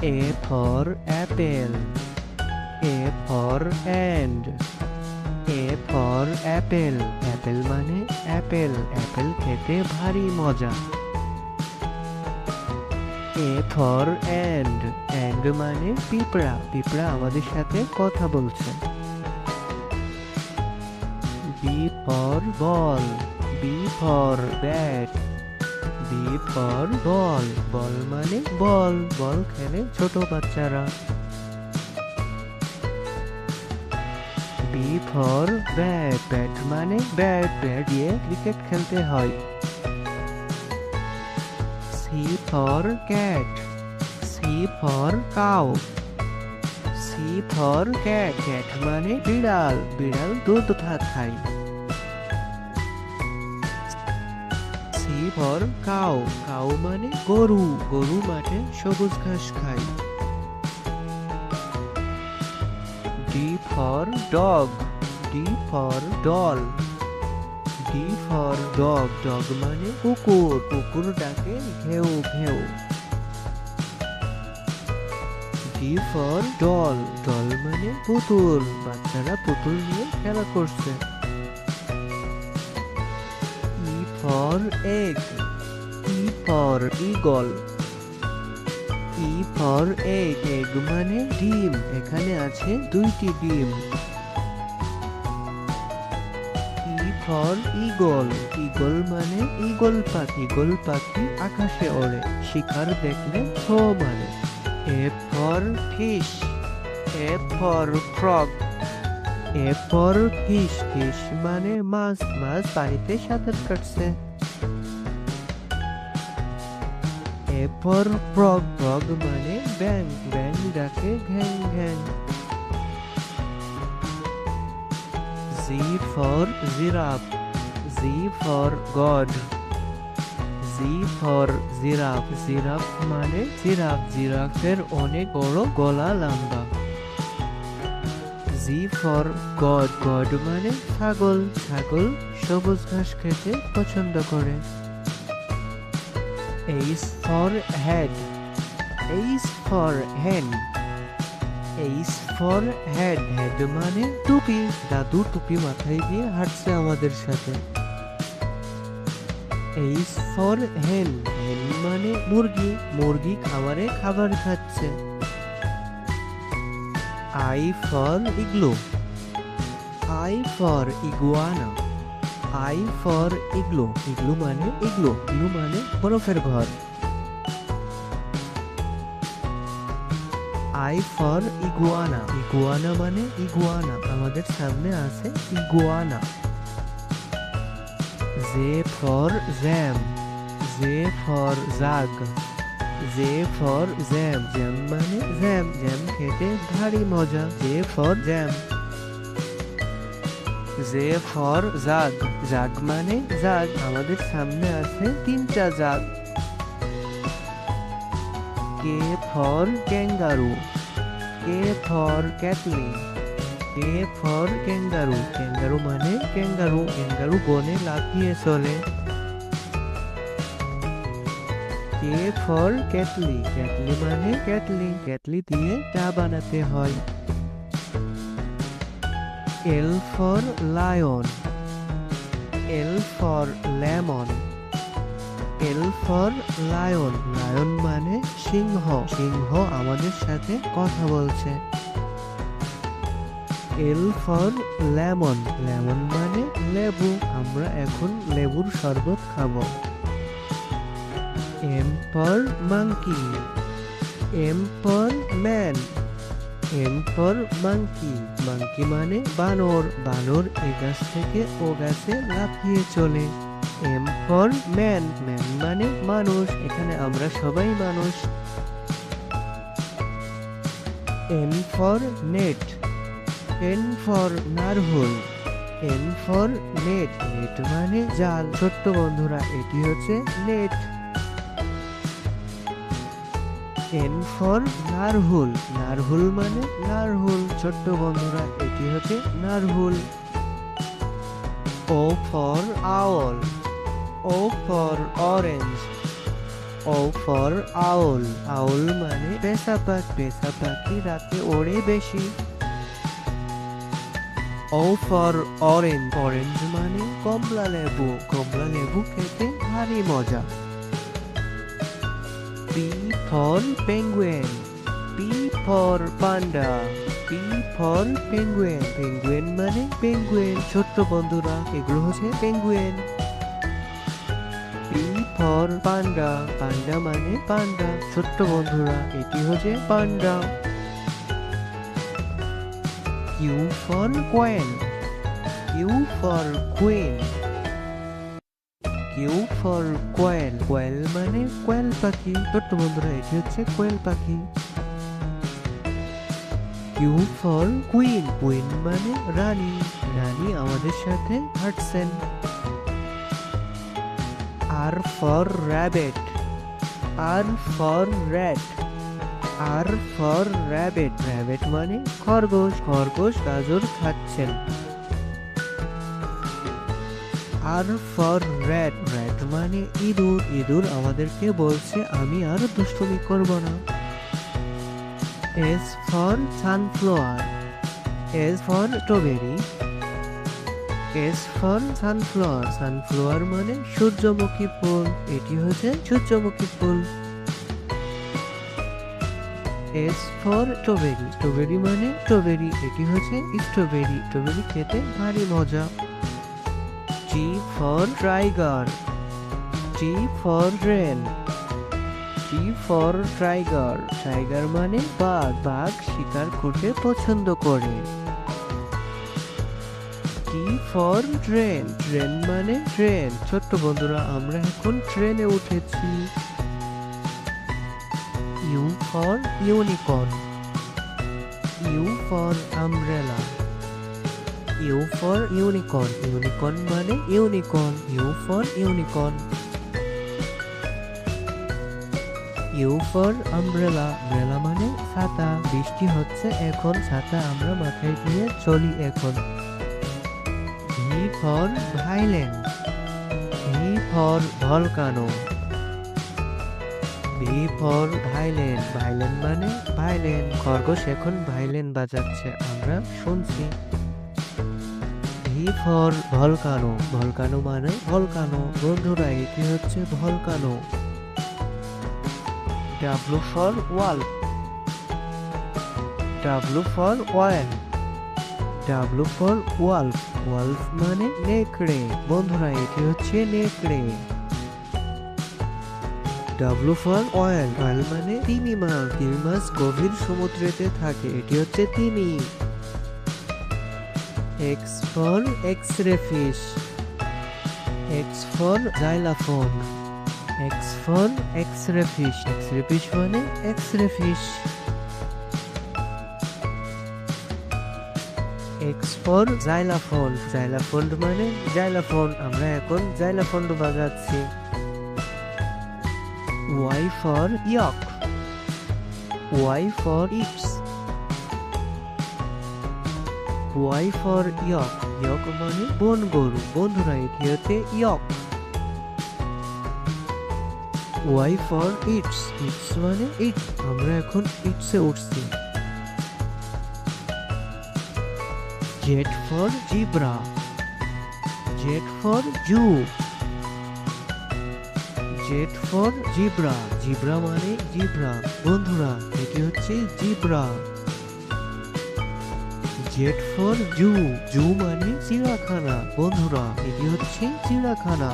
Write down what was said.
A for apple. A for and. A for apple. Apple মানে apple. Apple খেতে ভারী মজা। A for and. And মানে পিঁপড়া। পিঁপড়া আমাদের সাথে কথা বলছে। B for ball. B for bat. B for ball. Ball মানে বল। বল খেলে ছোট বাচ্চারা। B for bat. Bat মানে ব্যাট। ব্যাট দিয়ে ক্রিকেট খেলতে হয়। C for cat. C for cow. C for cat. Cat মানে বিড়াল। বিড়াল দুধ খায়। C for cow. Cow মানে গরু। গরু মাঠে সবুজ ঘাস খায়। D for dog. D for doll. D for dog. Dog মানে কুকুর। কুকুর ডাকে ঘেউ ঘেউ। D for doll. Doll মানে পুতুল। বাচ্চারা পুতুল নিয়ে খেলা করছে। E for egg. E for eagle. E for egg. Egg মানে ডিম। এখানে আছে 2টি ডিম। E for eagle. Eagle মানে ঈগল পাখি। ঈগল পাখি আকাশে ওড়ে। শিকার দেখলে ছো মারে। F for fish. F for frog. F for fish. Fish মানে মাছ। মাছ পানিতে সাঁতার কাটছে। F for frog. Frog মানে ব্যাঙ। ব্যাঙ ডাকে ঘ্যাং ঘ্যাং। Z for giraffe. Z for god. Z for giraffe. Giraffe মানে জিরাফ। জিরাফের অনেক বড় গলা লম্বা। G for god. God মানে ছাগল। ছাগল সবুজ ঘাস খেতে পছন্দ করে। H for head. H for hen. H for head. Head মানে টুপি। দাদু টুপি মাথায় দিয়ে হাঁটছে আমাদের সাথে। H for hen. Hen মানে মুরগি। মুরগি খামারে খাবার খাচ্ছে। I for igloo. I for iguana. I for igloo. Igloo মানে igloo. Igloo মানে বরফের ঘর। I for iguana. Iguana মানে iguana। আমাদের সামনে আছে iguana। J for jam. J for jug. J for jam. Jam মানে জ্যাম। জ্যাম খেতে ভারী মজা। J for jam. J for jug. Jug মানে জাগ। আমাদের সামনে আছে 3টা জাগ। K for kangaroo. K for Kathleen. K for kangaroo. Kangaroo মানে ক্যাঙ্গারু। ক্যাঙ্গারু বনে লাফিয়ে চলে। K for Kettle. Kettle মানে কেটলি। কেটলি দিয়ে চা বানাতে হয়। L for lion. L for lemon. L for lion. Lion মানে সিংহ। সিংহ আমাদের সাথে কথা বলছে। L for lemon. Lemon মানে লেবু। আমরা এখন লেবুর শরবত খাবো। M for monkey. M for man. M for monkey. Monkey মানে বানর। বানর এ গাছ থেকে ও গাছে লাফিয়ে চলে। M for man. Man মানে মানুষ। এখানে আমরা সবাই মানুষ। N for net. N for নারহোল। N for net. Net মানে জাল। ছোট্ট বন্ধুরা এটি হচ্ছে net. N for narwhal. Narwhal মানে নারহুল। ছোট্ট বন্ধুরা এটি হচ্ছে narwhal. O for owl. O for orange. O for owl, owl মানে পেঁচা পাখি, পেঁচা পাখি রাতে ওড়ে বেশি। ও ফর অরেঞ্জ, অরেঞ্জ মানে কমলা লেবু, কমলা লেবু খেতে ভারী মজা। P for penguin, P for panda, P for penguin, penguin মানে পেঙ্গুইন, ছোট্ট বন্ধুরা এগুলো হচ্ছে penguin. P for panda, panda মানে পান্ডা, ছোট্ট বন্ধুরা এটি হচ্ছে panda. Q for koel, Q for queen, Q for koel, koel মানে কোয়েল পাখি, ছোট্ট বন্ধুরা এটি হচ্ছে কোয়েল পাখি। কিউ ফর কুইন, কুইন মানে রানী, রানী আমাদের সাথে হাঁটছেন। R for rabbit, R for rat, R for rabbit, rabbit মানে খরগোশ, খরগোশ গাজর খাচ্ছেন। আর ফর র্যাট, র্যাট মানে ইঁদুর, ইঁদুর আমাদেরকে বলছে আমি আর দুষ্টুমি করব না। S for sunflower, S for strawberry, S for sunflower, sunflower মানে সূর্যমুখী ফুল, এটি হচ্ছে সূর্যমুখী ফুল। এস ফর স্ট্রবেরি, স্ট্রবেরি মানে স্ট্রবেরি, এটি হচ্ছে স্ট্রবেরি, স্ট্রবেরি খেতে ভারী মজা। T for tiger, T for rain, T for tiger, tiger মানে বাঘ, বাঘ শিকার করতে পছন্দ করে। টি ফর ট্রেন, ট্রেন মানে ট্রেন, ছোট্ট বন্ধুরা আমরা এখন ট্রেনে উঠেছি। U for unicorn, U for umbrella, you for unicorn, unicorn মানে unicorn, U for unicorn. U for umbrella, umbrella মানে ছাতা, বৃষ্টি হচ্ছে এখন, ছাতা আমরা মাথায় দিয়ে চলি এখন। V for violin, V for volcano, V for violin, violin মানে ভাইলেন, খরগোশ এখন ভাইলেন বাজাচ্ছে আমরা শুনছি। ভি ফর ভলকানো, ভলকানো মানে ভলকানো, বন্ধুরা এটি হচ্ছে volcano. W for wall, W for wall, W for wolf, wolf মানে নেকড়ে, বন্ধুরা এটি হচ্ছে নেকড়ে। ডাব্লু ফর অয়েল, অয়েল মানে তিমি মাছ, তিমি মাছ গভীর সমুদ্রেতে থাকে, এটি হচ্ছে তিমি। X for X ray fish, X for xylophone, X for X ray fish, X ray fish মানে X ray fish. X for xylophone, xylophone মানে জাইলাফোন, আমরা এখন জাইলাফোন বাজাচ্ছি। Y for yak, Y for ইটস, ওয়াই ফর ইয়ক, ইয়ক মানে বন গরু, বন্ধুরা এটি হচ্ছে ইয়ক। ওয়াই ফর ইটস, ইটস মানে ইট, আমরা এখন ইটসে উঠছি। Z for zebra, Z for zoo, Z for zebra, zebra মানে জিব্রা, বন্ধুরা এটি হচ্ছে জিব্রা। জেড ফর জু, জু মানে চিড়িয়াখানা, বন্ধুরা এটি হচ্ছে চিড়িয়াখানা।